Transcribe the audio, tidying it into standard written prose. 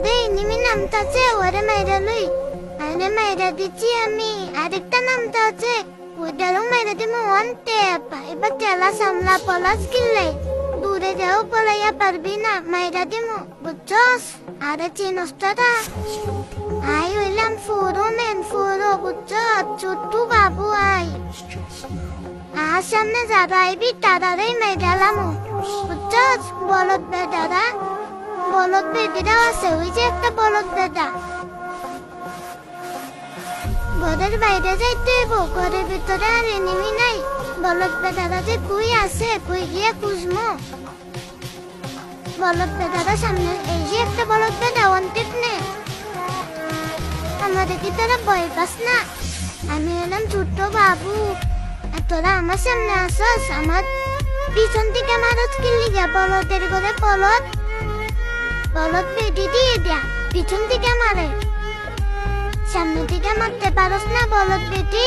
আরে নিমি নামটা আছে ওরে মাইরা লই আরে মাইরা দিচ্ছি আমি আরেকটা নামটা আছে ওইটারও মাইরা দিমু ওয়ান টেপ এবার তেলা সামলা পলাশ কিনলে দূরে যাও পলাইয়া পারবি না মাইরা দিমু বুঝছস আরে চিনস্তাটা আই হইলাম ফুরো বুঝছ ছোট্টু বাবু আই আর সামনে যারা আইবি তারারই মেডালামু বুঝছস বলদ বেদারা বলদ বেদিরাও আছে ওই যে একটা বলদ বেদা ঘরের বাইরে যাইতে হইব ঘরের ভিতরে আর এনিমি নাই বলদ বেদারা যে কই আছে কই গিয়ে খুঁজমু বলদ বেদারা সামনে এই যে একটা বলদ বেদা ওয়ান্টেড নে আমাদের কি তোরা ভয় পাস না আমি এলাম ছোট্ট বাবু আর তোরা আমার সামনে আসস আমার পিছন থেকে মারত কিনলি যা বলদের ঘরে বলদ বেটি দিয়ে দেয়া পিছন থেকে মারে সামনে থেকে মারতে পারস না বলদ বেটি